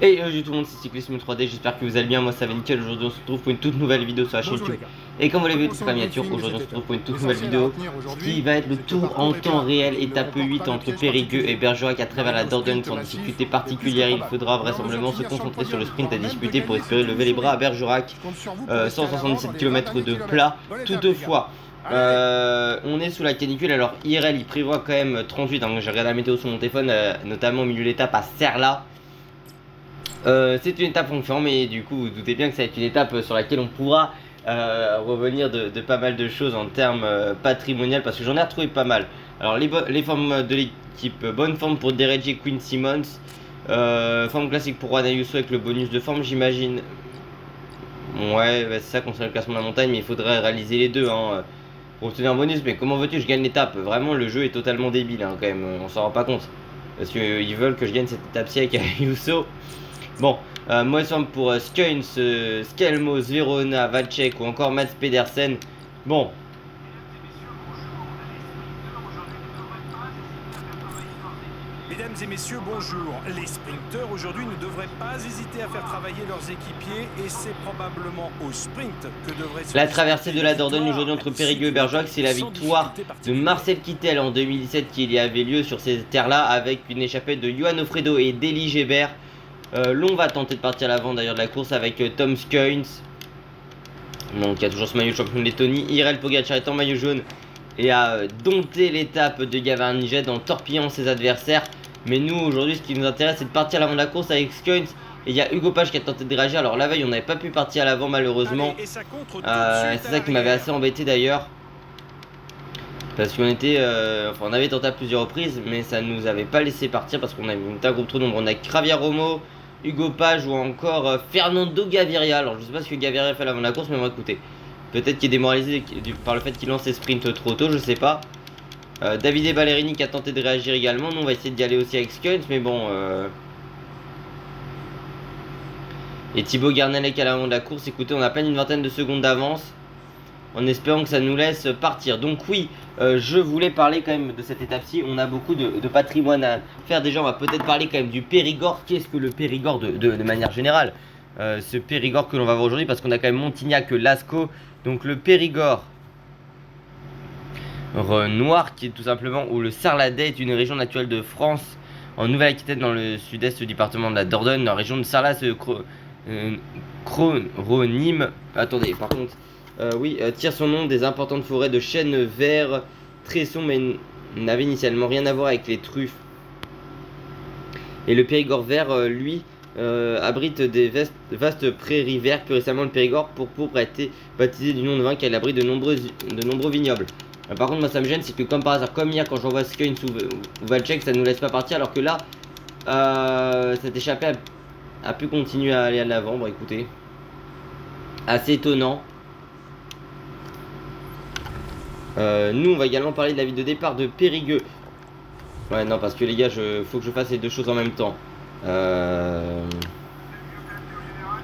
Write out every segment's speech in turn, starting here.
Et yo tout le monde, c'est Cyclisme 3D, j'espère que vous allez bien, moi ça va nickel. Aujourd'hui on se retrouve pour une toute nouvelle vidéo sur la chaîne YouTube. Et comme vous l'avez vu toute la miniature, aujourd'hui on se retrouve pour une toute nouvelle vidéo qui va être le tour en temps réel, étape 8 entre Périgueux et Bergerac à travers la Dordogne sans difficulté particulière. Il faudra vraisemblablement se concentrer sur le sprint à disputer pour espérer lever les bras à Bergerac. 177 km de plat. Toutefois, on est sous la canicule. Alors IRL il prévoit quand même 38, donc j'ai regardé la météo sur mon téléphone, notamment au milieu de l'étape à Serla. C'est une étape confiante, mais du coup vous doutez bien que ça va être une étape sur laquelle on pourra revenir de pas mal de choses en termes patrimonial, parce que j'en ai retrouvé pas mal. Alors les formes de l'équipe: bonne forme pour Derege et Quinn Simmons, forme classique pour Juan Ayuso avec le bonus de forme, j'imagine. Ouais, c'est ça concernant le classement de la montagne, mais il faudrait réaliser les deux pour obtenir un bonus. Mais comment veux-tu que je gagne l'étape? Vraiment, le jeu est totalement débile quand même, on s'en rend pas compte, parce qu'ils veulent que je gagne cette étape-ci avec Ayuso. Bon, moi semble pour Skuins, Skelmos, Verona, Valchek ou encore Mats Pedersen. Bon. Mesdames et messieurs, bonjour. Les sprinteurs aujourd'hui ne devraient pas hésiter à faire travailler leurs équipiers, et c'est probablement au sprint que devrait se... La traversée de la Dordogne aujourd'hui entre Périgueux et Bergerac, c'est la victoire de Marcel Kittel en 2017 qui y avait lieu sur ces terres-là, avec une échappée de Johan Ofredo et d'Elie Gébert. L'on va tenter de partir à l'avant d'ailleurs de la course avec Tom Skuins. Donc il y a toujours ce maillot champion de Lettonie. Irel Pogacar est en maillot jaune et a dompté l'étape de Gavarnie en torpillant ses adversaires. Mais nous aujourd'hui, ce qui nous intéresse, c'est de partir à l'avant de la course avec Skuins. Et il y a Hugo Page qui a tenté de réagir. Alors la veille on n'avait pas pu partir à l'avant malheureusement. C'est ça qui m'avait assez embêté d'ailleurs, parce qu'on était enfin on avait tenté à plusieurs reprises, mais ça nous avait pas laissé partir parce qu'on avait un groupe trop nombreux. On a Javier Romo, Hugo Page ou encore Fernando Gaviria. Alors je sais pas ce que Gaviria fait avant la course, mais on va écouter. Peut-être qu'il est démoralisé par le fait qu'il lance ses sprints trop tôt, je sais pas. Davide Ballerini qui a tenté de réagir également. Nous on va essayer d'y aller aussi avec Skuins, mais bon. Et Thibaut Garnelec à l'avant de la course. Écoutez, on a à peine une vingtaine de secondes d'avance, en espérant que ça nous laisse partir. Donc oui, je voulais parler quand même de cette étape-ci. On a beaucoup de patrimoine à faire. Déjà, on va peut-être parler quand même du Périgord. Qu'est-ce que le Périgord de manière générale, ce Périgord que l'on va voir aujourd'hui, parce qu'on a quand même Montignac, Lascaux. Donc le Périgord noir, qui est tout simplement, où le Sarladais est une région naturelle de France, en Nouvelle-Aquitaine, dans le sud-est du département de la Dordogne, dans la région de Sarlat, chrononyme. Attendez, par contre, oui, tire son nom des importantes forêts de chênes verts très sombres, mais n'avait initialement rien à voir avec les truffes. Et le Périgord vert, lui, abrite des vastes prairies vertes. Plus récemment, le Périgord pourpre a été baptisé du nom de vin, car il abrite de nombreux vignobles. Par contre, moi ça me gêne, c'est que comme par hasard, comme hier quand j'envoie Skuins ou Valchek, ça nous laisse pas partir, alors que là, cette échappée a pu continuer à aller à l'avant. Bon, écoutez, assez étonnant. Nous on va également parler de la ville de départ de Périgueux. Ouais, non, parce que les gars, faut que je fasse les deux choses en même temps. On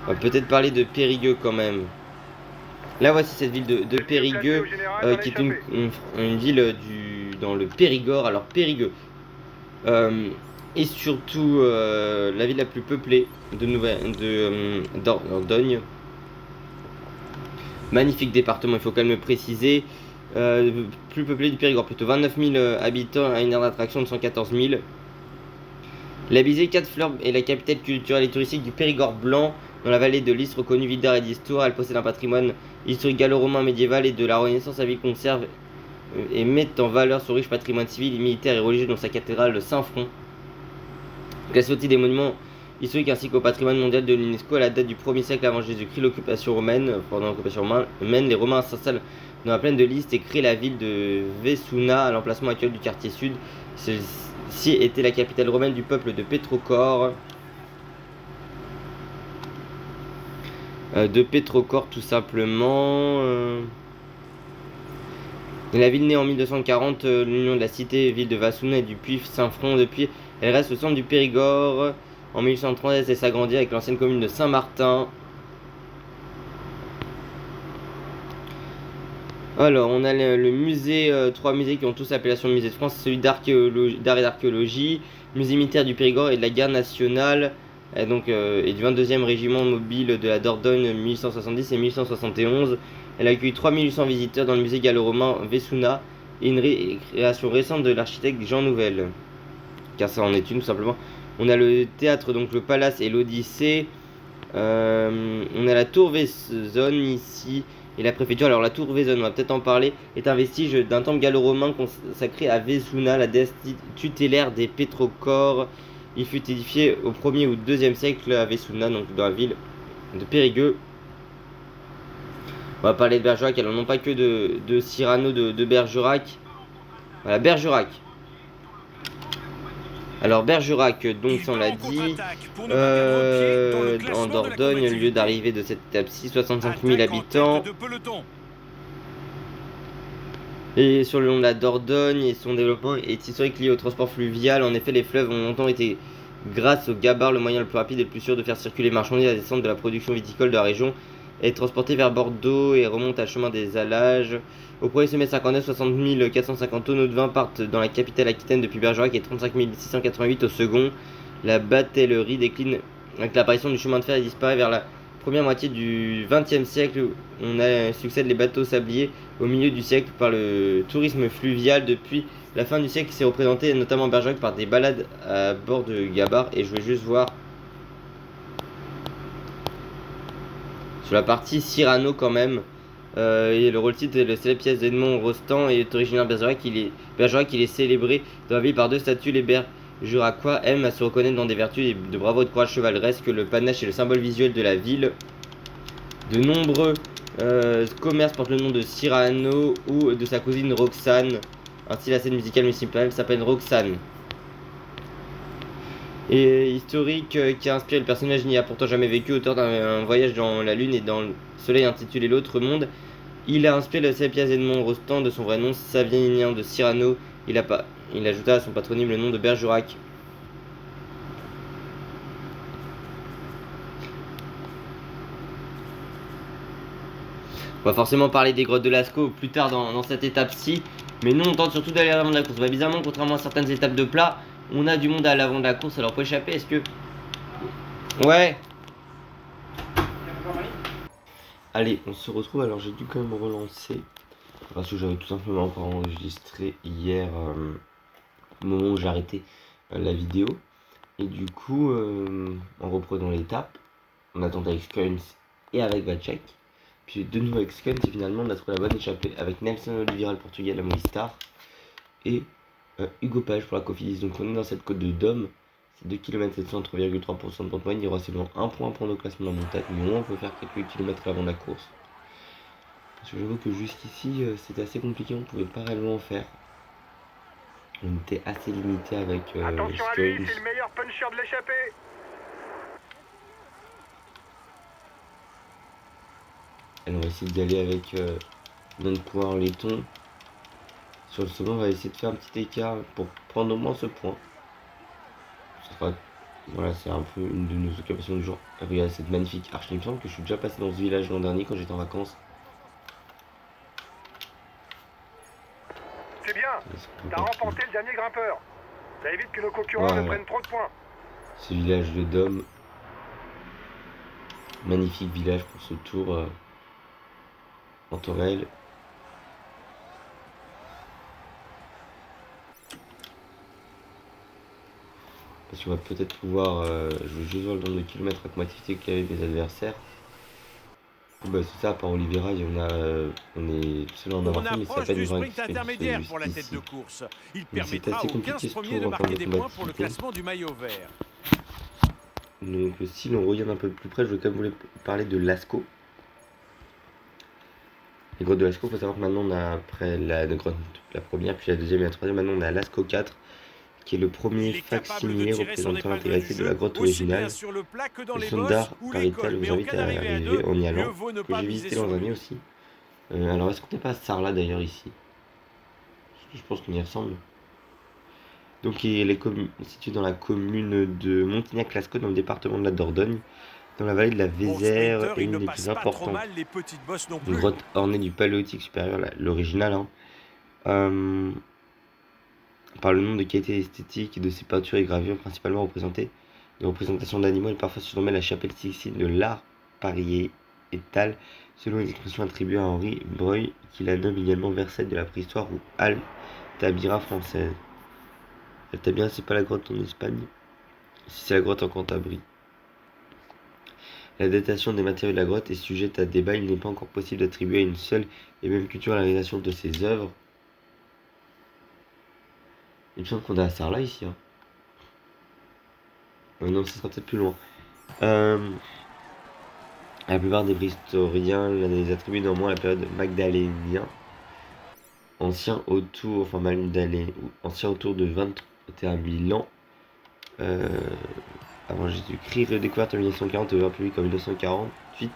va peut-être parler de Périgueux quand même. Là voici cette ville de Périgueux, qui est une ville dans le Périgord. Alors Périgueux est surtout la ville la plus peuplée de Dordogne. Magnifique département, il faut quand même le préciser. Plus peuplé du Périgord, plutôt 29 000 habitants, à une aire d'attraction de 114 000. La Bizée 4 Fleurs est la capitale culturelle et touristique du Périgord blanc, dans la vallée de l'Istre, reconnue ville d'art et d'histoire. Elle possède un patrimoine historique gallo-romain médiéval et de la Renaissance. La ville conserve et met en valeur son riche patrimoine civil, militaire et religieux, dans sa cathédrale de Saint-Front, classée au titre des monuments historiques ainsi qu'au patrimoine mondial de l'UNESCO. À la date du 1er siècle avant Jésus-Christ, pendant l'occupation romaine, les Romains s'installent dans la plaine de l'Istre et créent la ville de Vesuna, à l'emplacement actuel du quartier sud. Celle-ci était la capitale romaine du peuple de Pétrocor. Tout simplement. La ville née en 1240, l'union de la cité ville de Vassouna et du puits Saint-Front. Depuis, elle reste le centre du Périgord. En 1830, elle s'agrandit avec l'ancienne commune de Saint-Martin. Alors, on a le musée, 3 musées qui ont tous l'appellation de musée de France, celui d'art et d'archéologie, musée militaire du Périgord et de la guerre nationale, et du 22e régiment mobile de la Dordogne 1870 et 1871. Elle accueille 3800 visiteurs dans le musée gallo-romain Vesuna et une création récente de l'architecte Jean Nouvel. Car ça en est une tout simplement. On a le théâtre, donc le Palace et l'Odyssée. On a la tour Vaison ici et la préfecture. Alors la tour Vaison, on va peut-être en parler, est un vestige d'un temple gallo-romain consacré à Vesuna, la déesse tutélaire des pétrocores. Il fut édifié au 1er ou 2e siècle à Vesuna, donc dans la ville de Périgueux. On va parler de Bergerac, alors non pas que de Cyrano de Bergerac. Voilà, Bergerac. Alors Bergerac, donc on l'a dit, en Dordogne, lieu d'arrivée de cette étape-ci, 65 000 habitants. Et sur le long de la Dordogne, et son développement est historique lié au transport fluvial. En effet, les fleuves ont longtemps été, grâce au gabar, le moyen le plus rapide et le plus sûr de faire circuler les marchandises à descente de la production viticole de la région, est transporté vers Bordeaux et remonte à chemin des Allages. Au 1er semestre 59, 60 450 tonneaux de vin partent dans la capitale aquitaine depuis Bergerac et 35 688 au second. La batellerie décline avec l'apparition du chemin de fer et disparaît vers la première moitié du XXe siècle. On succède les bateaux sabliers au milieu du siècle par le tourisme fluvial. Depuis la fin du siècle, c'est représenté notamment Bergerac par des balades à bord de gabar. Et je vais juste voir sur la partie Cyrano quand même. Et le rôle titre est le célèbre pièce d'Edmond Rostand et est originaire de Bergerac. Il est célébré dans la ville par 2 statues. Les Bergeracois aiment à se reconnaître dans des vertus de bravoure et de courage chevaleresque. Le panache est le symbole visuel de la ville. De nombreux commerces portent le nom de Cyrano ou de sa cousine Roxane. Ainsi, la scène musicale municipale s'appelle Roxane. Et historique qui a inspiré le personnage n'y a pourtant jamais vécu, auteur d'un voyage dans la lune et dans le soleil intitulé L'autre monde. Il a inspiré la célèbre pièce d'Edmond Rostand de son vrai nom, Savinien de Cyrano. Il ajouta à son patronyme le nom de Bergerac. On va forcément parler des grottes de Lascaux plus tard dans cette étape-ci. Mais nous, on tente surtout d'aller à l'avant de la course. Bah, bizarrement, contrairement à certaines étapes de plat, on a du monde à l'avant de la course. Alors pour échapper, est-ce que... Ouais. Allez, on se retrouve. Alors j'ai dû quand même relancer. Parce que j'avais tout simplement pas enregistré hier, au moment où j'ai arrêté la vidéo. Et du coup, en reprenant l'étape, on a tenté avec Skuns et avec Vacek. Puis de nouveau avec Skuns et finalement on a trouvé la bonne échappée avec Nelson Oliveira, le portugais, la Movistar. Et Hugo Page pour la Cofidis. Donc on est dans cette côte de Dôme. C'est 2 km 700, 3,3% de pente moyenne. Il y aura seulement un point pour nos classements de la montagne. Mais on peut faire quelques kilomètres avant de la course. Parce que j'avoue que jusqu'ici c'était assez compliqué, on pouvait pas réellement en faire. On était assez limité avec attention à lui, c'est le meilleur puncher de l'échappée. On va essayer d'y aller avec notre coureur laiton. Sur le second, on va essayer de faire un petit écart pour prendre au moins ce point. Voilà, c'est un peu une de nos occupations du jour. Regardez cette magnifique arche. Il me semble que je suis déjà passé dans ce village l'an dernier quand j'étais en vacances. C'est bien, t'as remporté le dernier grimpeur. Ça évite que nos concurrents ne prennent trop de points. Ce village de Dôme. Magnifique village pour ce tour en temps réel. Parce qu'on va peut-être pouvoir, je vais juste voir le nombre de kilomètres à activité qu'avaient mes adversaires. Bah c'est ça, par Oliveira, il y en a, on est seul en avoir fait, mais ça du sprint intermédiaire pour la tête de course. Il permettra aux 15 premiers de marquer des points pour le classement du maillot vert. Donc si l'on regarde un peu plus près, je vais quand même vous parler de Lascaux. Les grottes de Lascaux, il faut savoir que maintenant on a, après la première, puis la deuxième et la troisième, maintenant on a Lascaux 4, qui est le premier facsimilé représentant l'intégralité de la grotte originale. Le Sondar Parital vous invite à arriver en y allant, que j'ai visité l'an dernier aussi. Alors est-ce qu'on n'est pas à Sarlat d'ailleurs ici? Je pense qu'on y ressemble. Donc il est situé dans la commune de Montignac-Lascaux, dans le département de la Dordogne, dans la vallée de la Vézère, et une des plus importantes. Une grotte ornée du paléolithique supérieur, l'original, hein. Par le nombre de qualités esthétiques de ses peintures et gravures principalement représentées de représentation d'animaux est parfois surnommée la chapelle Sixtine de l'art pariétal, selon les expressions attribuées à Henri Breuil, qui la nomme également Versailles de la préhistoire ou Altamira française. Altamira, c'est pas la grotte en Espagne, si c'est la grotte en Cantabrie. La datation des matériaux de la grotte est sujette à débat. Il n'est pas encore possible d'attribuer à une seule et même culture la réalisation de ces œuvres. Il me semble qu'on est à Sarlat ici. Hein. Non, ça sera peut-être plus loin. La plupart des préhistoriens les attribuent néanmoins à la période magdalénien, ancien autour de 21 000 ans avant Jésus-Christ, redécouverte en 1940 au public en 1948.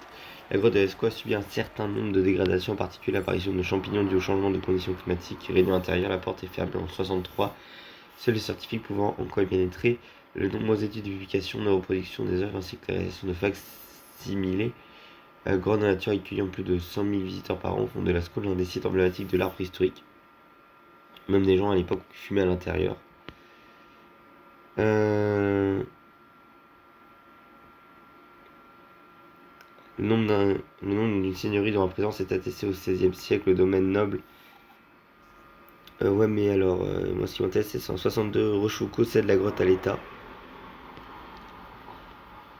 La grotte de Lascaux a subi un certain nombre de dégradations, en particulier l'apparition de champignons dus au changement de conditions climatiques. Réunion intérieure, la porte est fermée en 1963. Seuls les scientifiques pouvant encore y pénétrer. Le nombre d'études de publication, de reproduction des œuvres ainsi que la réalisation de facsimilés, grande nature accueillant plus de 100 000 visiteurs par an, font de Lascaux l'un des sites emblématiques de l'art préhistorique. Même des gens à l'époque fumaient à l'intérieur. Le nom d'une seigneurie dont la présence est attestée au XVIe siècle, le domaine noble. Ouais, mais alors, moi ce qui m'intéresse, c'est 162 Rochoucault cède la grotte à l'État.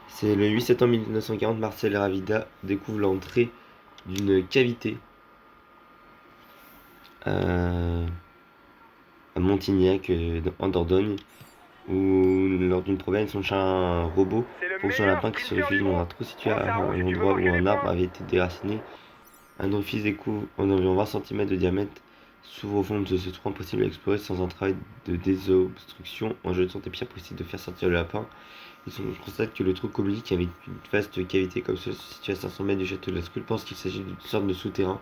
C'est le 8 septembre 1940, Marcel Ravida découvre l'entrée d'une cavité à Montignac, en Dordogne, où lors d'une promenade, son chien robot fonce un lapin qui se réfugie dans un trou situé à un endroit où un arbre avait été déraciné. Un orifice découvre en environ 20 cm de diamètre s'ouvre au fond de ce trou, impossible à explorer sans un travail de désobstruction. En jetant des pierres, possible de faire sortir le lapin. Ils constatent que le trou communique avec une vaste cavité comme cela située à 500 mètres du château de Lascaux. Ils pensent qu'il s'agit d'une sorte de souterrain.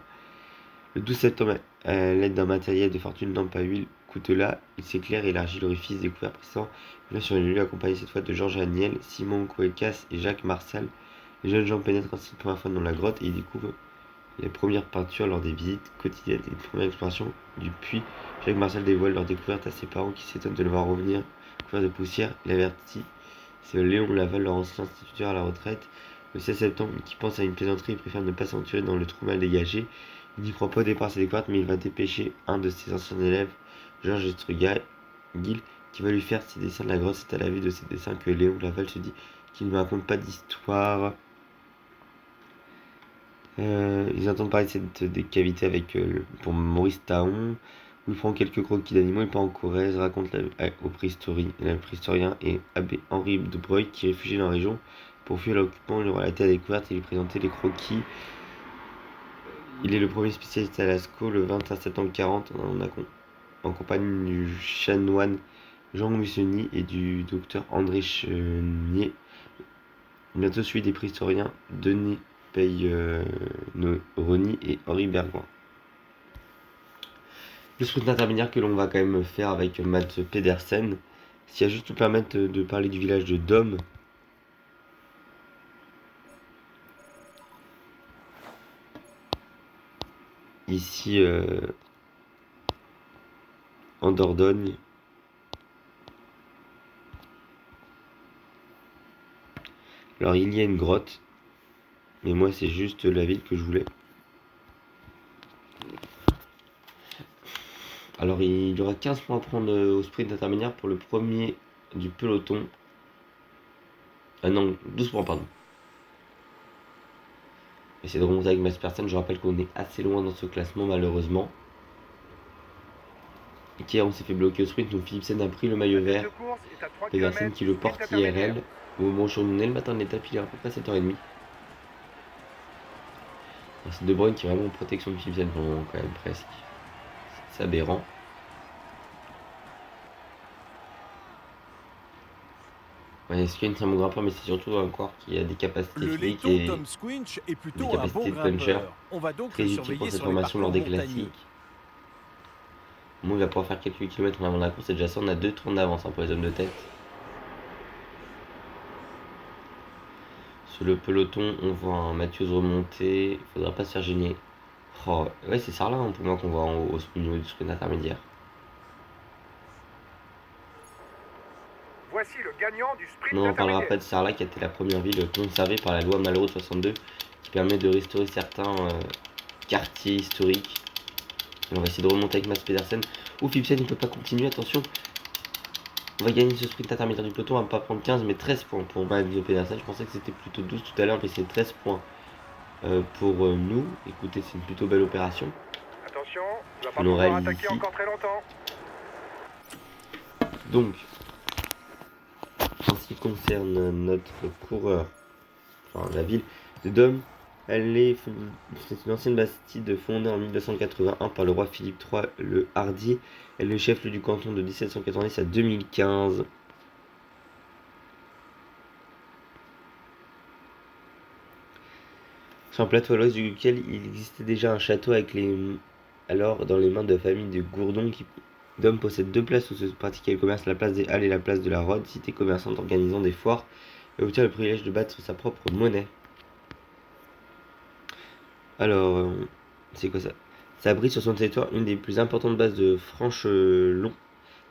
Le 12 septembre, à l'aide d'un matériel de fortune, lampe à huile, coutelas, il s'éclaire et élargit l'orifice découvert précédent. Là sur une lieu accompagné cette fois de Georges Aniel, Simon Coelcas et Jacques Marsal. Les jeunes gens pénètrent ainsi la première fois dans la grotte et y découvrent les premières peintures lors des visites quotidiennes et une première exploration du puits. Jacques Marsal dévoile leur découverte à ses parents qui s'étonnent de le voir revenir couvert de poussière. Il avertit, c'est Léon Laval, leur ancien instituteur à la retraite. Le 16 septembre, qui pense à une plaisanterie et préfère ne pas s'aventurer dans le trou mal dégagé. Il n'y croit pas au départ à ses découvertes, mais il va dépêcher un de ses anciens élèves, Georges Estrugail, qui va lui faire ses dessins de la grotte. C'est à la vue de ces dessins que Léon Laval se dit qu'il ne me raconte pas d'histoire. Ils entendent parler de cette cavité avec pour Maurice Taon, où il prend quelques croquis d'animaux. Il part en Corrèze, raconte au préhistorien et abbé Henri de Breuil, qui réfugié dans la région pour fuir l'occupant. Il relatait la découverte et lui présentait les croquis. Il est le premier spécialiste à Lascaux le 21 septembre 40 en compagnie du chanoine Jean Musseny et du docteur André Chenier. Bientôt suivi des préhistoriens Denis Rony et Henri Bergoin. Le sprint intermédiaire que l'on va quand même faire avec Matt Pedersen, s'il y a juste nous permettre de parler du village de Dôme. Ici en Dordogne. Alors il y a une grotte, mais moi c'est juste la ville que je voulais. Alors il y aura 15 points à prendre au sprint intermédiaire pour le premier du peloton. Ah non, 12 points, pardon. Essayez de remonter avec Mads Pedersen. Je rappelle qu'on est assez loin dans ce classement malheureusement. Ok, on s'est fait bloquer au sprint, donc Philipsen a pris le maillot vert. Pedersen qui le porte IRL. Au moment où on est le matin de l'étape, il est à peu près 7h30. C'est De Bruyne qui est vraiment en protection de Philipsen, quand même presque. C'est aberrant. Ouais, Squinch est un bon grimpeur, mais c'est surtout un corps qui a des capacités physiques et Tom Squinch est plutôt des capacités de puncher. On va donc Très utile pour cette formation lors des classiques. Moi, il va pouvoir faire quelques kilomètres en avant de la course, et déjà ça, on a 2 tours d'avance pour les hommes de tête. Sur le peloton, on voit un Mathieu remonter, il faudra pas se faire gêner. Oh, ouais, c'est ça là pour moi qu'on voit en haut au niveau du sprint intermédiaire. Voici le gagnant du sprint. On n'en parlera pas de Sarlat qui a été la première ville conservée par la loi Malraux de 62 qui permet de restaurer certains quartiers historiques. Et on va essayer de remonter avec Mads Pedersen. Ou Philipsen il ne peut pas continuer, attention. On va gagner ce sprint intermédiaire du peloton, on va pas prendre 15 mais 13 points pour Mads Pedersen. Je pensais que c'était plutôt 12 tout à l'heure mais c'est 13 points pour nous. Écoutez, c'est une plutôt belle opération. Attention, il va pas pouvoir attaquer ici. encore très longtemps. Donc, en ce qui concerne notre coureur, enfin la ville de Dôme, c'est une ancienne bastide fondée en 1281 par le roi Philippe III le Hardi. Elle est le chef-lieu du canton de 1790 à 2015. Sur un plateau à l'ouest duquel il existait déjà un château avec alors dans les mains de la famille de Gourdon qui Dôme possède deux places où se pratiquait le commerce, la place des Halles et la place de la Rôde, cité commerçante organisant des foires et obtient le privilège de battre sa propre monnaie. Alors, c'est quoi ça? Ça abrite sur son territoire une des plus importantes bases de Franchelon,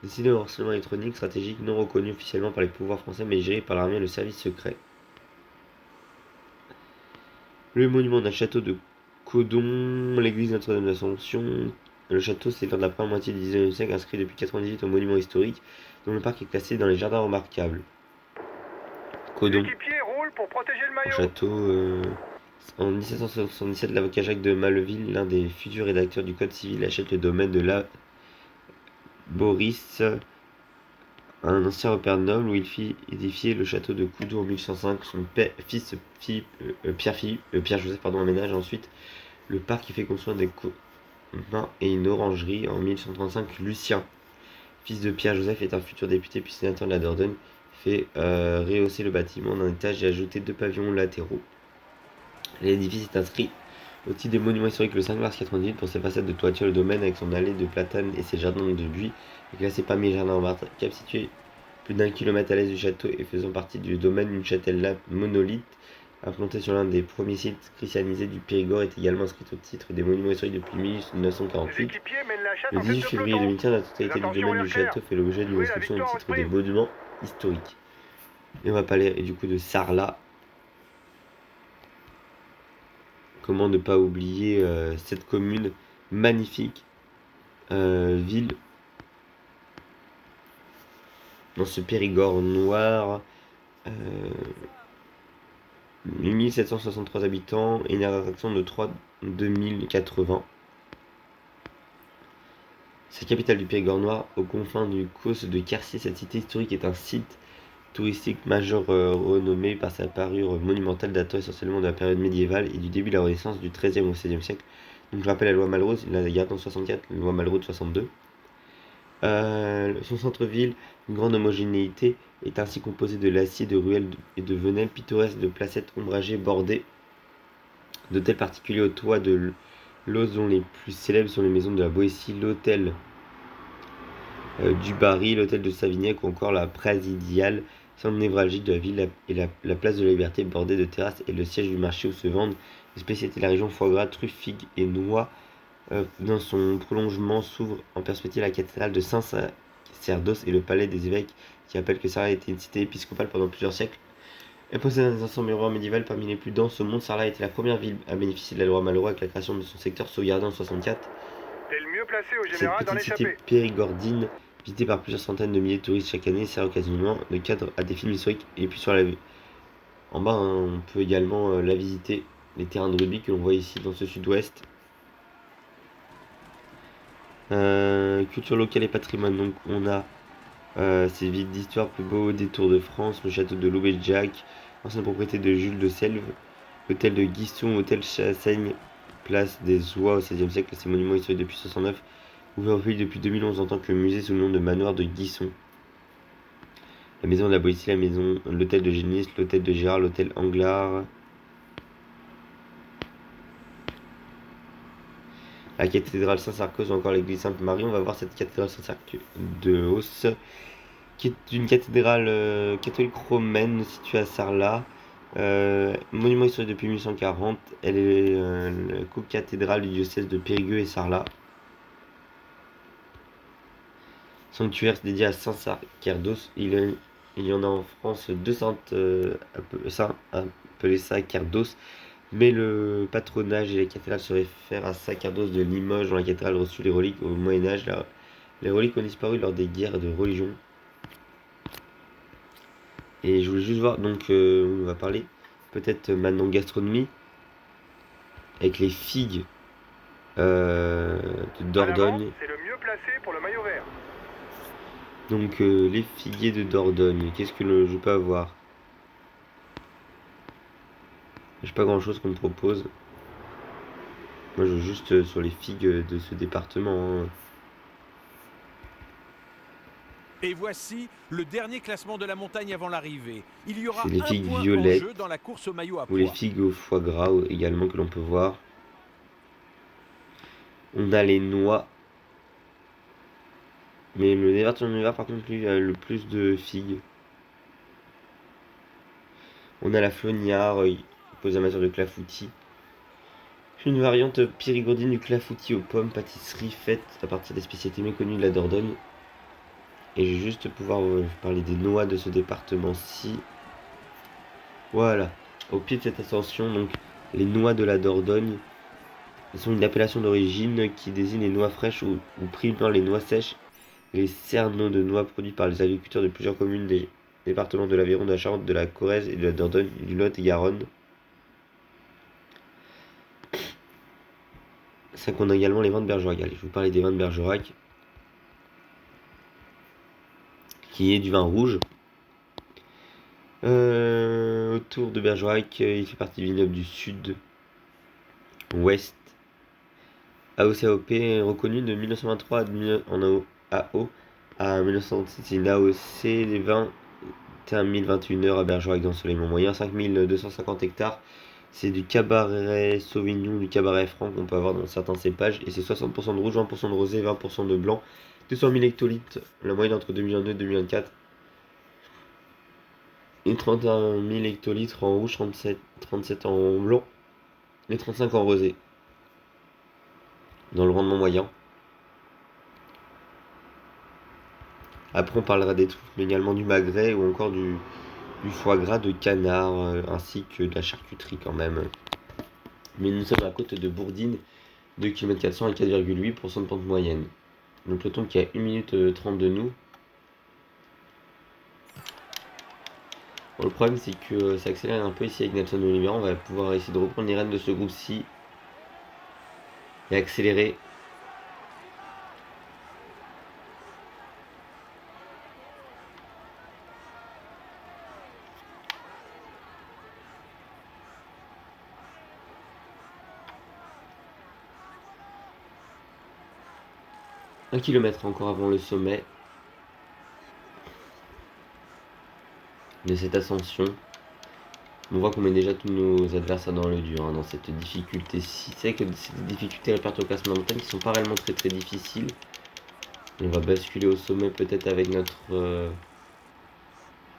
destinée au harcèlement électronique stratégique non reconnu officiellement par les pouvoirs français mais géré par l'armée et le service secret. Le monument d'un château de Codon, l'église Notre-Dame de l'Assomption. Le château s'étend de la première moitié du 19e siècle, inscrit depuis 1998 au monument historique, dont le parc est classé dans les jardins remarquables. Codon. Pour protéger le maillot. Château. En 1777, l'avocat Jacques de Malleville, l'un des futurs rédacteurs du Code civil, achète le domaine de la Boris, un ancien repère noble où il fit édifier le château de Coudou en 1105. Son fils Pierre-Joseph aménage ensuite le parc qui fait construire des communs et une orangerie en 1135. Lucien, fils de Pierre-Joseph, est un futur député puis sénateur de la Dordogne, fait rehausser le bâtiment d'un étage et ajouter 2 pavillons latéraux. L'édifice est inscrit au titre des monuments historiques le 5 mars 1998 pour ses façades de toiture. Le domaine avec son allée de platanes et ses jardins de buis est classé parmi les jardins remarquables, situé plus d'1 kilomètre à l'est du château et faisant partie du domaine. Une châtelle monolithe implantée sur l'un des premiers sites christianisés du Périgord est également inscrite au titre des monuments historiques depuis 1948. Le 18 février 2015, la totalité du domaine du château fait l'objet d'une inscription au titre des monuments historiques. Et on va parler du coup de Sarlat. Comment ne pas oublier cette commune magnifique, ville, dans ce Périgord noir, 1763 habitants et une attraction de 2080. Sa capitale du Périgord noir, aux confins du Causse de Quercy, cette cité historique est un site touristique majeur renommé par sa parure monumentale datant essentiellement de la période médiévale et du début de la Renaissance du XIIIe au XVIe siècle. Donc je rappelle la loi Malraux, il la garde en 64, la loi Malraux de 62. Son centre-ville, une grande homogénéité, est ainsi composé de l'acier, de ruelles et de venelles pittoresques, de placettes ombragées bordées d'hôtels particuliers au toit de l'os dont les plus célèbres sont les maisons de la Boétie, l'hôtel du Barry, l'hôtel de Savignac ou encore la Présidiale, centre névralgique de la ville, et la place de la Liberté bordée de terrasses et le siège du marché où se vendent les spécialités de la région, foie gras, truffes, figues et noix. Dans son prolongement s'ouvre en perspective la cathédrale de Saint-Sacerdos et le palais des évêques qui rappelle que Sarlat a été une cité épiscopale pendant plusieurs siècles. Elle possède un ensemble miroir médiéval parmi les plus denses au monde. Sarlat a été la première ville à bénéficier de la loi Malraux avec la création de son secteur sauvegardé en 64. Cette petite cité périgordine, visitée par plusieurs centaines de milliers de touristes chaque année, sert occasionnellement de cadre à des films historiques. Et puis sur en bas, on peut également la visiter, les terrains de rugby que l'on voit ici dans ce sud-ouest. Culture locale et patrimoine, donc on a ces villes d'histoire plus beaux des Tours de France, le château de Loubet-Jacques, ancienne propriété de Jules de Selve, l'hôtel de Guisson, hôtel Chassaigne, place des Oies au XVIe siècle, ces monuments historiques depuis 69, ouvert au public depuis 2011 en tant que musée sous le nom de manoir de Guisson. La maison de la Boétie, l'hôtel de Génis, l'hôtel de Gérard, l'hôtel Anglard. La cathédrale Saint-Sarcos ou encore l'église Sainte-Marie. On va voir cette cathédrale Saint-Sarcos de Hausse, qui est une cathédrale catholique romaine située à Sarlat. Monument historique depuis 1840. Elle est la co-cathédrale du diocèse de Périgueux et Sarlat. Sanctuaire dédié à Saint-Sacerdos. Il est Il y en a en France 200 appelé ça Cardos, mais le patronage et les cathédrales se réfèrent à Sacerdos de Limoges, dont la cathédrale reçut les reliques au Moyen-Âge. Les reliques ont disparu lors des guerres de religion. Et je voulais juste voir, donc on va parler peut-être maintenant gastronomie, avec les figues de Dordogne. C'est le mieux placé pour le maillot vert. Donc les figuiers de Dordogne, qu'est-ce que je peux avoir? J'ai pas grand chose qu'on me propose. Moi je veux juste sur les figues de ce département. Et voici le dernier classement de la montagne avant l'arrivée. Il y aura C'est les un figues point en violettes, jeu dans la course au maillot à ou les pois. figues au foie gras également que l'on peut voir. On a les noix. Mais le département du Var par contre lui a le plus de figues. On a la flognard, pour les amateurs de clafoutis. Une variante périgourdine du clafoutis aux pommes, pâtisserie faite à partir des spécialités méconnues de la Dordogne. Et je vais juste pouvoir parler des noix de ce département-ci. Voilà, au pied de cette ascension, donc les noix de la Dordogne. Elles sont une appellation d'origine qui désigne les noix fraîches ou primant les noix sèches. Les cerneaux de noix produits par les agriculteurs de plusieurs communes des départements de l'Aveyron, de la Charente, de la Corrèze et de la Dordogne, du Lot et Garonne. Ça qu'on a également les vins de Bergerac. Allez, je vais vous parler des vins de Bergerac, qui est du vin rouge. Autour de Bergerac, il fait partie du vignoble du sud, ouest. AOC-AOP reconnu de 1923 en AO à 1937. C'est une AOC des vins 1021 heures à Bergerac d'ensoleillement moyen, 5250 hectares. C'est du cabaret sauvignon, du cabaret franc qu'on peut avoir dans certains cépages. Et c'est 60% de rouge, 20% de rosé, 20% de blanc. 200 000 hectolitres, la moyenne entre 2022 et 2024. Et 31 000 hectolitres en rouge, 37 en blanc et 35 en rosé. Dans le rendement moyen. Après on parlera des truffes, mais également du magret ou encore du foie gras de canard, ainsi que de la charcuterie quand même. Mais nous sommes à la côte de Bourdines, 2 km 400 et 4,8% de pente moyenne. Le peloton qui est à 1 minute 30 de nous. Bon, le problème c'est que ça accélère un peu ici avec Nelson Oliveira. On va pouvoir essayer de reprendre les rênes de ce groupe-ci et accélérer. Un kilomètre encore avant le sommet de cette ascension. On voit qu'on met déjà tous nos adversaires dans le dur, dans cette difficulté-ci. C'est que c'est des difficultés réparties au classement montagne qui sont pas réellement très très difficiles. On va basculer au sommet peut-être avec notre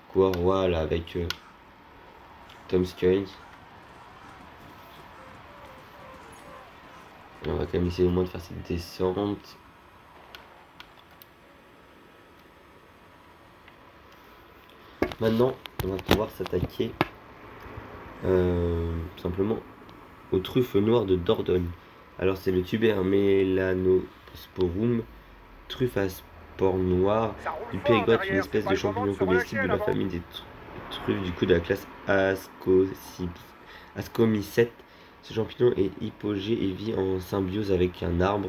coureur roi là, avec Tom Skynes. On va quand même essayer au moins de faire cette descente. Maintenant, on va pouvoir s'attaquer simplement aux truffes noires de Dordogne. Alors c'est le Tuber Melanosporum, truffe à sport noir du Périgord, une espèce de champignon comestible de la famille des truffes du coup de la classe Ascomycete. Ce champignon est hypogée et vit en symbiose avec un arbre.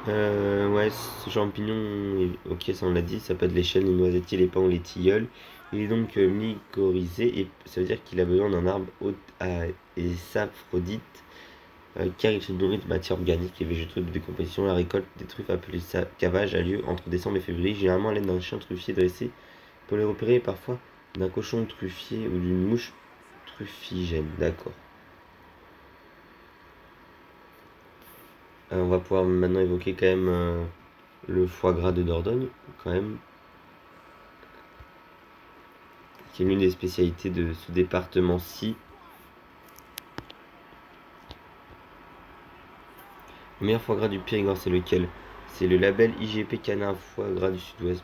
Ouais, ce champignon, ok, ça on l'a dit, ça peut être les chênes, les noisetiers, les pins ou les tilleuls. Il est donc mycorhizé et ça veut dire qu'il a besoin d'un arbre hôte et saphrodite, car il se nourrit de matière organique et végétaux de décomposition. La récolte des truffes appelée cavage a lieu entre décembre et février, généralement à l'aide d'un chien truffier dressé pour les repérer, et parfois d'un cochon truffier ou d'une mouche truffigène. D'accord. On va pouvoir maintenant évoquer quand même le foie gras de Dordogne, quand même, qui est l'une des spécialités de ce département-ci. Le meilleur foie gras du Périgord, c'est lequel? C'est le label IGP Canard Foie Gras du Sud-Ouest.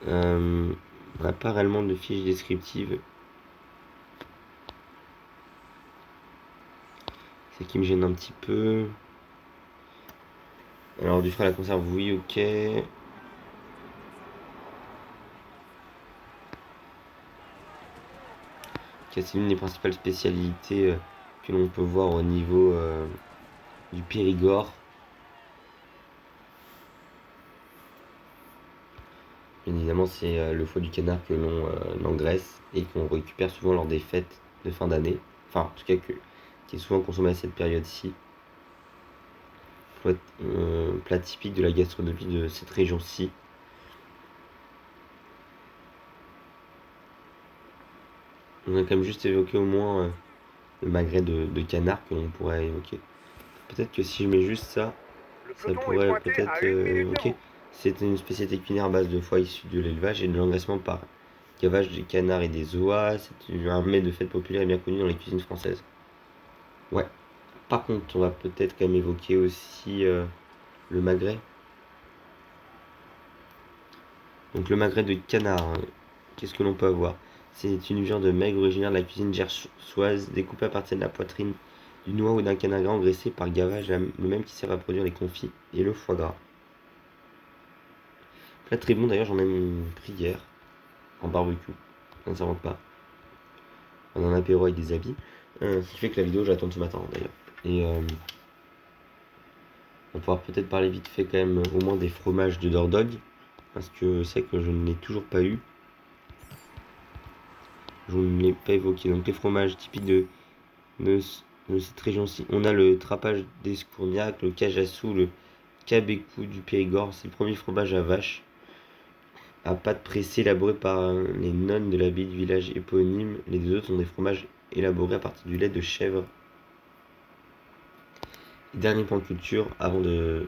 On n'a pas réellement de fiche descriptive. C'est qui me gêne un petit peu. Alors du frais à la conserve, oui, ok. C'est l'une des principales spécialités que l'on peut voir au niveau du Périgord. Bien évidemment, c'est le foie du canard que l'on engraisse et qu'on récupère souvent lors des fêtes de fin d'année. Enfin, en tout cas, qui est souvent consommé à cette période-ci. Plat typique de la gastronomie de cette région-ci. On a quand même juste évoqué au moins le magret de canard que l'on pourrait évoquer. Peut-être que si je mets juste ça, ça pourrait peut-être... ok. C'est une spécialité culinaire à base de foie issu de l'élevage et de l'engraissement par gavage des canards et des oies. C'est un mets de fête populaire et bien connu dans les cuisines françaises. Ouais. Par contre, on va peut-être quand même évoquer aussi le magret. Donc le magret de canard, hein. Qu'est-ce que l'on peut avoir? C'est une viande maigre originaire de la cuisine gersoise, découpée à partir de la poitrine du noix ou d'un canard gras engraissé par gavage, le même qui sert à produire les confits et le foie gras. Plat très bon, d'ailleurs, j'en ai pris hier en barbecue. Ça ne s'invente pas. En un apéro avec des habits. Ce qui fait que la vidéo, je l'attends ce matin d'ailleurs. Et on va pouvoir peut-être parler vite fait quand même au moins des fromages de Dordogne. Parce que c'est que je ne l'ai toujours pas eu. Je ne l'ai pas évoqué. Donc les fromages typiques de cette région-ci. On a le trapage d'Escourniac, le cajassou, le cabécou du Périgord. C'est le premier fromage à vache à pâte pressée élaboré par les nonnes de l'abbaye du village éponyme. Les deux autres sont des fromages élaborés à partir du lait de chèvre. Dernier point de culture avant de...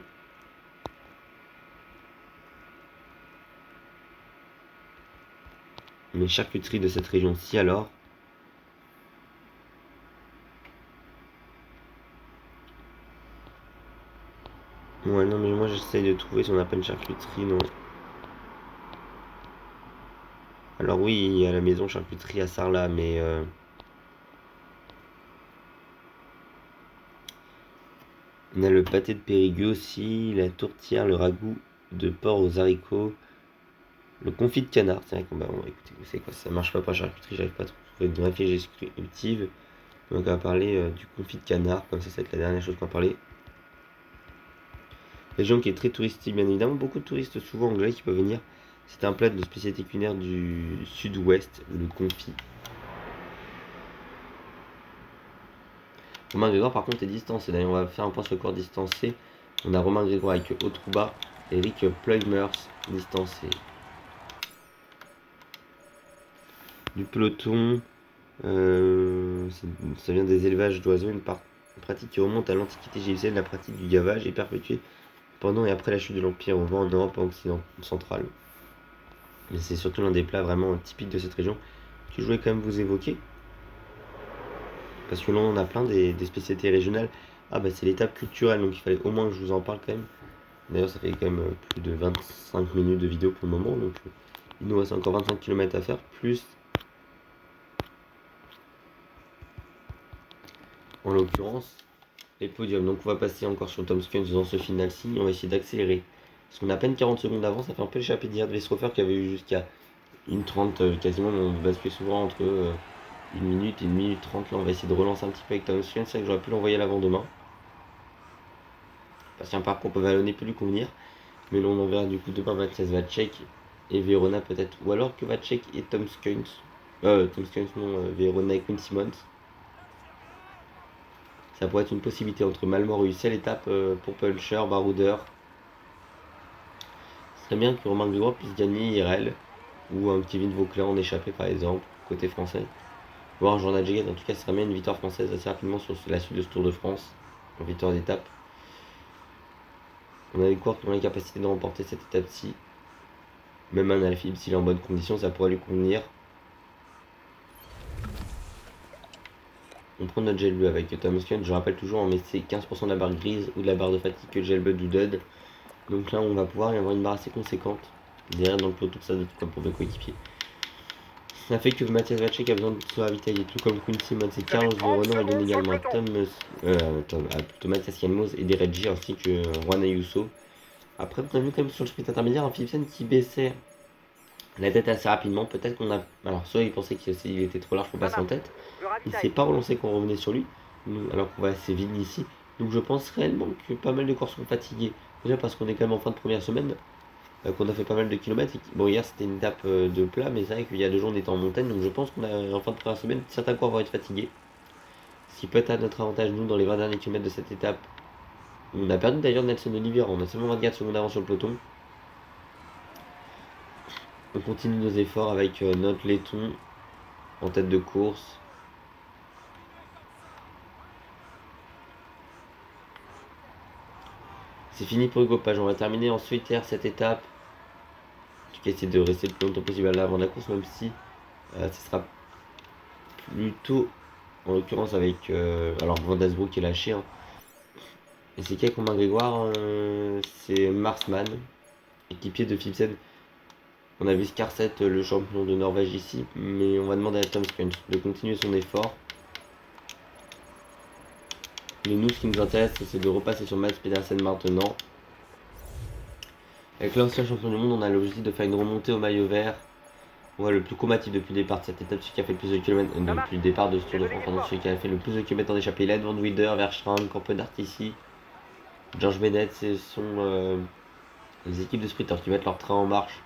les charcuteries de cette région-ci alors. Ouais, non, mais moi j'essaye de trouver si on appelle charcuterie, non. Alors oui, il y a la maison charcuterie à Sarlat, mais... on a le pâté de Périgueux aussi, la tourtière, le ragoût de porc aux haricots, le confit de canard. C'est vrai qu'on va écouter, c'est quoi, ça marche pas pour la charcuterie, j'arrive pas à trouver de vraie fiche descriptive. Donc on va parler du confit de canard, comme ça va être la dernière chose qu'on va parler. Région qui est très touristique, bien évidemment, beaucoup de touristes souvent anglais qui peuvent venir. C'est un plat de spécialité culinaire du sud-ouest, le confit. Romain Grégoire par contre est distancé. D'ailleurs on va faire un point sur le corps distancé. On a Romain Grégoire avec Otrouba, Eric Pleumers distancé. Du peloton, ça vient des élevages d'oiseaux, une pratique qui remonte à l'Antiquité égyptienne. La pratique du gavage est perpétuée pendant et après la chute de l'Empire romain en Europe centrale. Mais c'est surtout l'un des plats vraiment typiques de cette région que je voulais quand même vous évoquer. Parce que là on a plein des spécialités régionales. Ah bah c'est l'étape culturelle, donc il fallait au moins que je vous en parle quand même. D'ailleurs ça fait quand même plus de 25 minutes de vidéo pour le moment, donc il nous reste encore 25 km à faire, plus en l'occurrence les podiums. Donc on va passer encore sur Tom Skynes dans ce final-ci, on va essayer d'accélérer. Parce qu'on a à peine 40 secondes d'avance, ça fait un peu échapper d'hier de Vestrofer qui avait eu jusqu'à 1h30 quasiment, mais on bascule souvent entre 1 minute et 1 minute 30. Là on va essayer de relancer un petit peu avec Tom Skynes, c'est vrai que j'aurais pu l'envoyer à l'avant-demain. Parce qu'un parcours peut vallonner peut lui convenir. Mais là on en verra du coup demain Mathias Vacek et Verona peut-être. Ou alors que Vacek et Tom Skynes. Tom Skynes non, Verona et Quinn Simmons. Ça pourrait être une possibilité entre Malmort et Ussel, étape pour Pulcher, Baroudeur. Ce serait bien que Romain Grégoire puisse gagner IRL. Ou un Kevin Vauclair en échappé par exemple, côté français. Ou un Jordan Jaget, en tout cas ce serait bien une victoire française assez rapidement sur la suite de ce Tour de France. En victoire d'étape. On a des coureurs qui ont la capacité de remporter cette étape-ci. Même un Alaphilippe, s'il est en bonne condition, ça pourrait lui convenir. On prend notre gel bleu avec Thomas Kuhn. Je rappelle toujours, mais c'est 15% de la barre grise ou de la barre de fatigue que le gel bleu du DUD. Donc là, on va pouvoir y avoir une barre assez conséquente. Derrière, dans le peloton, ça doit être comme pour mes coéquipiers. Ça fait que Mathias Vacek a besoin de se ravitailler, tout comme Quinn Simmons et Carlos de Renault a donné également plutôt Mathias Yanmoz et des Reggie ainsi que Juan Ayuso. Après, on a vu quand même sur le sprint intermédiaire un Philipsen qui baissait la tête assez rapidement. Peut-être qu'on a. Alors, soit il pensait qu'il était trop large pour passer en tête. Il s'est pas relancé quand on revenait sur lui, alors qu'on va assez vite ici. Donc, je pense réellement que pas mal de coureurs sont fatigués. Déjà parce qu'on est quand même en fin de première semaine, qu'on a fait pas mal de kilomètres. Bon, hier c'était une étape de plat, mais c'est vrai qu'il y a 2 jours on était en montagne. Donc, je pense qu'on a en fin de première semaine, certains coureurs vont être fatigués. Ce qui peut être à notre avantage, nous, dans les 20 derniers kilomètres de cette étape. On a perdu d'ailleurs Nelson Oliveira, on a seulement 24 secondes d'avance sur le peloton. On continue nos efforts avec notre laiton en tête de course. C'est fini pour Hugo Page. On va terminer en solitaire cette étape. En tout cas, essayer de rester le plus longtemps possible là avant la course, même si ce sera plutôt, en l'occurrence, avec alors Van Dasbroek qui est lâché. Hein. Et c'est qui Romain Grégoire c'est Marsman, équipier de Philipsen. On a vu Scarset, le champion de Norvège ici, mais on va demander à Tom Skunch de continuer son effort. Mais nous, ce qui nous intéresse, c'est de repasser sur Mads Pedersen maintenant. Avec l'ancien champion du monde, on a l'objectif de faire une remontée au maillot vert. On voit le plus combatif depuis le départ de cette étape, celui qui a fait le plus de kilomètres, depuis le départ de ce Tour de France, pardon, celui qui a fait le plus de kilomètres en échappée. Led Van Wider, Verstrand, Campenart ici. George Bennett, ce sont les équipes de sprinters qui mettent leur train en marche.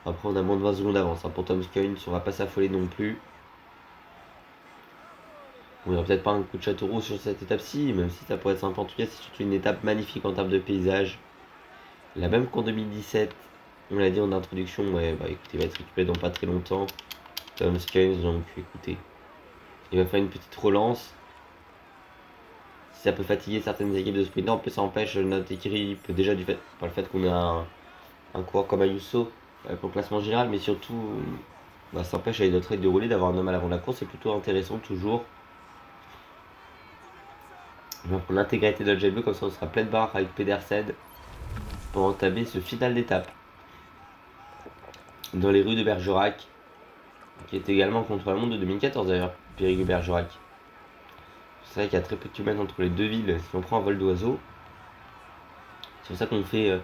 Après, on a moins de 20 secondes d'avance. Hein, pour Tom Skujns, on va pas s'affoler non plus. On n'aura peut-être pas un coup de château roux sur cette étape-ci, même si ça pourrait être sympa. En tout cas, c'est surtout une étape magnifique en termes de paysage. La même qu'en 2017, on l'a dit en introduction, ouais, bah écoutez, il va être récupéré dans pas très longtemps. Tom Skujns, donc écoutez, il va faire une petite relance. Si ça peut fatiguer certaines équipes de sprinters, ça empêche notre équipe déjà du fait, par le fait qu'on a un coureur comme Ayuso pour le classement général, mais surtout, bah, ça empêche avec notre aide de rouler d'avoir un homme à l'avant de la course. C'est plutôt intéressant toujours. Donc pour l'intégralité de notre gel bleu, comme ça on sera plein de barre avec Pedersen pour entamer ce final d'étape dans les rues de Bergerac, qui est également contre la montre de 2014 d'ailleurs, Périgueux Bergerac. C'est vrai qu'il y a très peu de kilomètres entre les deux villes si on prend un vol d'oiseau. C'est pour ça qu'on fait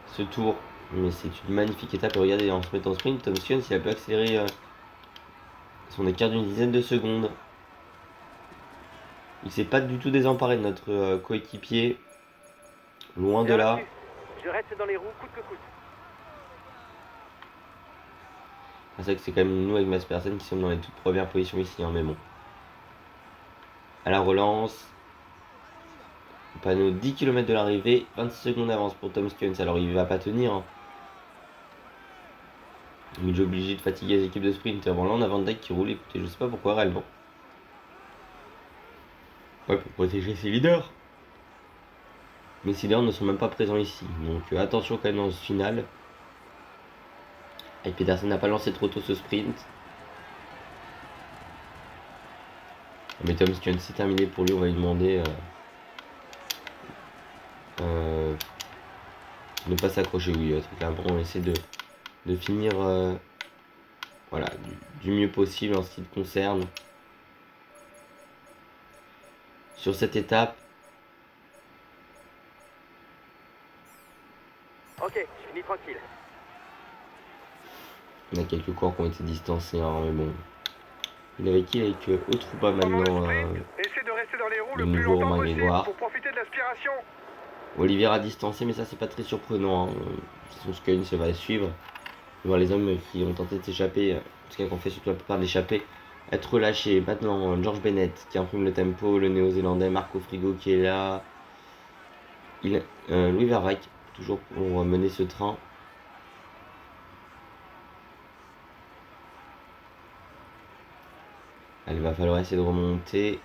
ce tour, mais c'est une magnifique étape. Et regardez, en se mettant en sprint, Tom Skujns il a pu accélérer son écart d'une dizaine de secondes. Il s'est pas du tout désemparé de notre coéquipier, loin de là. Je reste dans les roues coûte que coûte. C'est vrai que c'est quand même nous avec Mads Pedersen qui sommes dans les toutes premières positions ici, hein, mais bon. À la relance, panneau 10 km de l'arrivée, 26 secondes d'avance pour Tom Skujns. Alors il va pas tenir. Hein. Il est obligé de fatiguer les équipes de sprint. Bon là on a Van Dijk qui roule, écoutez, je sais pas pourquoi réellement. Ouais, pour protéger ses leaders. Mais ces leaders ne sont même pas présents ici. Donc attention quand même dans ce final. Et Pedersen n'a pas lancé trop tôt ce sprint. Mais Tom Skujns c'est terminé pour lui, on va lui demander ne pas s'accrocher. Oui, très clairement on essaie de finir voilà, du mieux possible en ce qui te concerne. Sur cette étape. Ok, je finis tranquille. Il y a quelques coureurs qui ont été distancés, hein, mais bon. Il est avec qui? Avec Otruba maintenant. Essaie de rester dans les roues le le plus nouveau longtemps Romain possible Grégoire. pour profiter de l'aspiration. Oliveira distancé, mais ça c'est pas très surprenant. Hein. Son Skujns se va suivre. Voir les hommes qui ont tenté de s'échapper, en tout cas qu'on fait surtout la plupart d'échapper, être relâchés. Maintenant, George Bennett qui imprime le tempo, le néo-zélandais Marco Frigo qui est là. Louis Vervaek, toujours pour mener ce train. Allez, il va falloir essayer de remonter.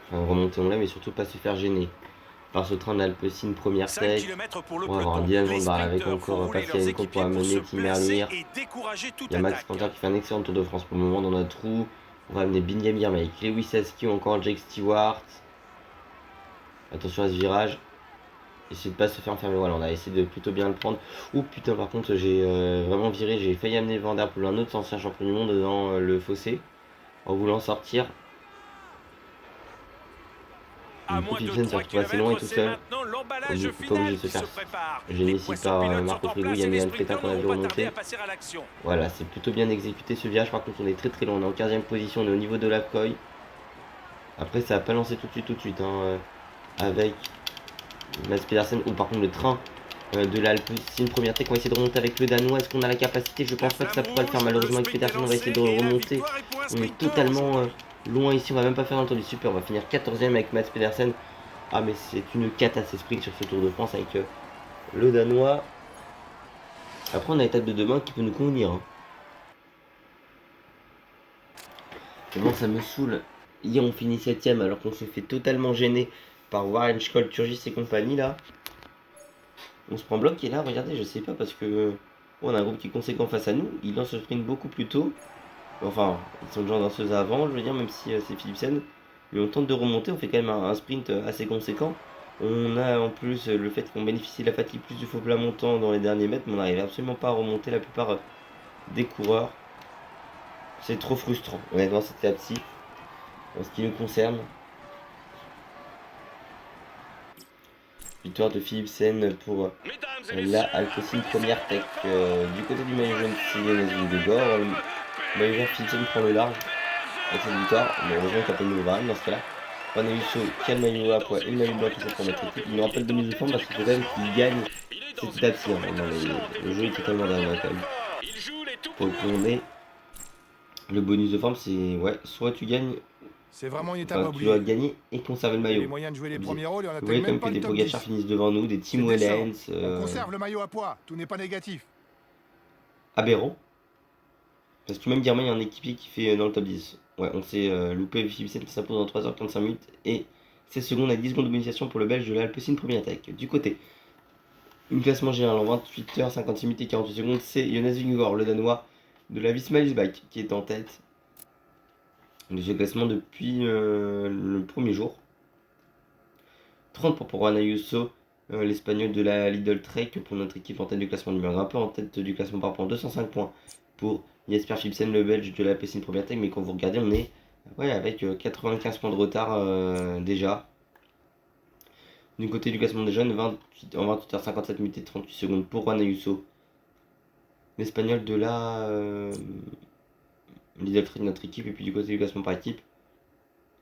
Enfin, remonter on l'a, mais surtout pas se faire gêner. par ce train de l'Alpecin première 5 tech. km pour le On va avoir un peloton. Dylan Les Van Barre avec sprinteurs font encore rouler Pascal leurs Enco pour équipiers pour amener se Tim placer Merlier. et décourager toute Il y a Max attaque. Canter qui fait un excellent Tour de France pour le moment dans notre trou. On va amener Binyam Girmay avec Lewis Heskey ou encore Jake Stewart. Attention à ce virage. Essayez de pas se faire enfermer. Voilà, on a essayé de plutôt bien le prendre. Oh putain, par contre, j'ai vraiment viré. J'ai failli amener Van Der Poel, un autre ancien champion du monde, dans le fossé en voulant sortir. À Du coup, moins de Philipsen se 3 retrouve assez loin et km, tout c'est seul. maintenant Pas l'emballage obligé final de se qui se faire prépare. gêner Les ici poissons par pilotes Marco sont en Frigo. Il place y a et les Milan Fretin sprinteurs qu'on a vu n'auront pas tardé remonter. à passer à l'action. Voilà, c'est plutôt bien exécuté ce virage. Par contre, on est très très loin. On est en 15e position. On est au niveau de la Coy. Après, ça n'a pas lancé tout de suite. Avec Mads Pedersen. Ou par contre, le train de l'Alpecin première tech. On va essayer de remonter avec le Danois. Est-ce qu'on a la capacité? Je pense pas que ça pourra le faire. Malheureusement, avec Pedersen, on va essayer de remonter. On est totalement loin ici. On va même pas faire un tour du super. On va finir 14e avec Mads Pedersen. Ah, mais c'est une cata ces sprints sur ce Tour de France avec le Danois. Après, on a l'étape de demain qui peut nous convenir. Hein. Mais bon, ça me saoule. Hier, on finit 7ème alors qu'on se fait totalement gêner par Warren Scholl, Turgis et compagnie là. On se prend bloc et là, regardez, je sais pas parce que on a un groupe qui est conséquent face à nous. Ils lancent le sprint beaucoup plus tôt. Enfin, ils sont déjà danseuses avant, je veux dire, même si c'est Philipsen. Mais on tente de remonter, on fait quand même un sprint assez conséquent. On a en plus le fait qu'on bénéficie de la fatigue plus du faux plat montant dans les derniers mètres, mais on n'arrive absolument pas à remonter la plupart des coureurs. C'est trop frustrant, honnêtement, c'était à psy. En ce qui nous concerne. Victoire de Philipsen pour la Alpecin première tech. Du côté du maillot jaune, c'est Jonas Vingegaard. Le maillot vert, Philipsen prend le large avec cette victoire. Mais heureusement qu'il n'y a pas de nouveau Varane dans ce cas-là. Van Ayuso qui a le maillot à poids et le maillot blanc qui pour notre équipe. Il nous rappelle de mise de forme parce qu'il faut quand même qu'il gagne cette étape-ci. Le jeu est totalement derrière quand même. Pour qu'on ait le bonus de forme, c'est ouais, soit tu gagnes. C'est vraiment une étape Enfin, tu dois gagner et conserver le maillot. Les moyens de jouer les premiers rôles, et on Vous atteigne voyez même comme pas que le des top Pogacar 10. finissent devant nous, des Timo C'est décent. Wellens. On conserve le maillot à poids, tout n'est pas négatif. Aberrant. Parce que même Girmay, il y a un équipier qui fait dans le top 10. Ouais, on s'est loupé. Philipsen qui s'impose dans 3h45 minutes et 16 secondes avec 10 secondes de mobilisation pour le Belge de l'Alpecin première attaque. Du côté, une classement général en 28h56 minutes et 48 secondes, c'est Jonas Vingegaard, le Danois de la Visma Bike, qui est en tête de ce classement depuis le premier jour. 30 pour Juan Ayuso, l'Espagnol de la Lidl Trek pour notre équipe en tête du classement numéro 1, un peu en tête du classement par point, 205 points pour Jesper Philipsen, le Belge de la Alpecin première tech, mais quand vous regardez, on est avec 95 points de retard déjà. Du côté du classement des jeunes, en 28h57 minutes et 38 secondes pour Juan Ayuso, l'Espagnol de la Lidl Trek de notre équipe, et puis du côté du classement par équipe,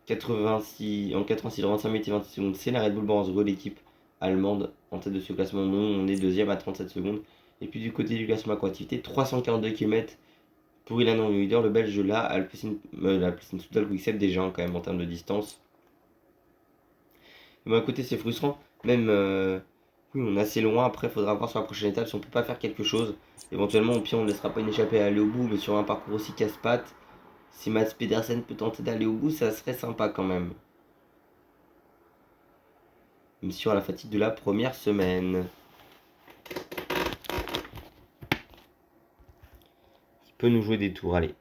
en 86h25 minutes et 26 secondes, c'est la Red Bull Borsgo, l'équipe allemande en tête de ce classement. On est deuxième à 37 secondes. Et puis du côté du classement activité, 342 km pour Ilan Leader, le Belge de la Alpecin Soudal Quickstep déjà quand même en termes de distance. Mais à côté c'est frustrant, même oui on est assez loin, après il faudra voir sur la prochaine étape si on peut pas faire quelque chose. Éventuellement au pire on ne laissera pas une échappée à aller au bout, mais sur un parcours aussi casse-pattes, si Mads Pedersen peut tenter d'aller au bout, ça serait sympa quand même. Même sur la fatigue de la première semaine. Il peut nous jouer des tours. Allez,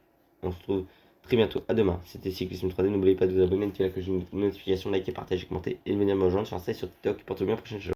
on se retrouve très bientôt. À demain. C'était Cyclisme 3D. N'oubliez pas de vous abonner, de activer la cloche de notification, liker, partager, commenter et de venir me rejoindre sur Insta et sur TikTok. Portez bien, prochaine chose.